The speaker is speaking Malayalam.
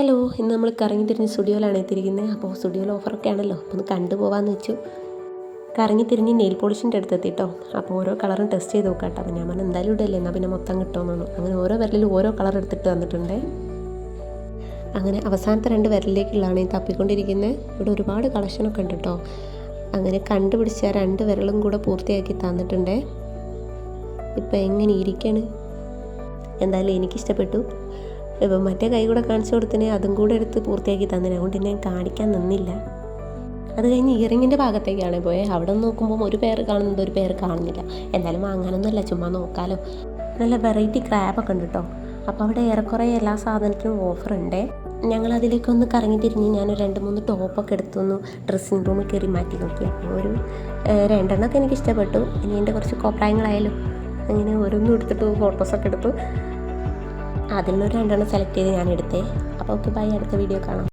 ഹലോ, ഇന്ന് നമ്മൾ കറങ്ങി തിരിഞ്ഞ് സ്റ്റുഡിയോയിലാണ് എത്തിയിരിക്കുന്നത്. അപ്പോൾ സ്റ്റുഡിയോയിൽ ഓഫറൊക്കെ ആണല്ലോ, അപ്പോൾ ഒന്ന് കണ്ടുപോകാമെന്ന് വെച്ചു. കറങ്ങി തിരിഞ്ഞ് നെയിൽ പോളിഷിൻ്റെ അടുത്ത് എത്തിട്ടോ. അപ്പോൾ ഓരോ കളറും ടെസ്റ്റ് ചെയ്ത് നോക്കാം കേട്ടോ. അപ്പോൾ ഞാൻ പറഞ്ഞു എന്തായാലും ഇടല്ലേ, എന്നാൽ പിന്നെ മൊത്തം കിട്ടുമെന്നു. അങ്ങനെ ഓരോ വിരലിലും ഓരോ കളർ എടുത്തിട്ട് വന്നിട്ടുണ്ട്. അങ്ങനെ അവസാനത്തെ 2 വിരലിലേക്കുള്ളതാണ് ഈ തപ്പിക്കൊണ്ടിരിക്കുന്നത്. ഇവിടെ ഒരുപാട് കളക്ഷനൊക്കെ ഉണ്ട് കേട്ടോ. അങ്ങനെ കണ്ടുപിടിച്ച 2 വിരലും കൂടെ പൂർത്തിയാക്കി തന്നിട്ടുണ്ട്. ഇപ്പം എങ്ങനെ ഇരിക്കുകയാണ്, എന്തായാലും എനിക്കിഷ്ടപ്പെട്ടു. ഇപ്പം മറ്റേ കൈ കൂടെ കാണിച്ചു കൊടുത്തതിന് അതും കൂടെ എടുത്ത് പൂർത്തിയാക്കി തന്നതിന്, അതുകൊണ്ട് ഞാൻ കാണിക്കാൻ നിന്നില്ല. അത് കഴിഞ്ഞ് ഇയറിങ്ങിൻ്റെ ഭാഗത്തേക്കാണ് പോയത്. അവിടെ നോക്കുമ്പോൾ ഒരു പേര് കാണുന്നുണ്ട്, ഒരു പേര് കാണുന്നില്ല. എന്തായാലും വാങ്ങാനൊന്നുമല്ല, ചുമ്മാ നോക്കാമല്ലോ. നല്ല വെറൈറ്റി ക്രാബൊക്കെ ഉണ്ട് കേട്ടോ. അപ്പോൾ അവിടെ ഏറെക്കുറെ എല്ലാ സാധനത്തിനും ഓഫറുണ്ട്. ഞങ്ങളതിലേക്കൊന്ന് കറങ്ങി തിരിഞ്ഞ് ഞാൻ 2-3 ടോപ്പൊക്കെ എടുത്തൊന്നു ഡ്രസ്സിങ് റൂമിൽ കയറി മാറ്റി നോക്കി. അപ്പോൾ ഒരു 2 എണ്ണമൊക്കെ എനിക്ക് ഇഷ്ടപ്പെട്ടു. ഇനി എൻ്റെ കുറച്ച് കോപ്രായങ്ങളായാലും അങ്ങനെ ഓരോന്നും എടുത്തിട്ട് ഫോട്ടോസൊക്കെ എടുത്തു. അതിൽ നിന്ന് 2 എണ്ണം സെലക്ട് ചെയ്ത് ഞാൻ എടുത്തേ. അപ്പോൾ ഓക്കെ, ബൈ, അടുത്ത വീഡിയോ കാണാം.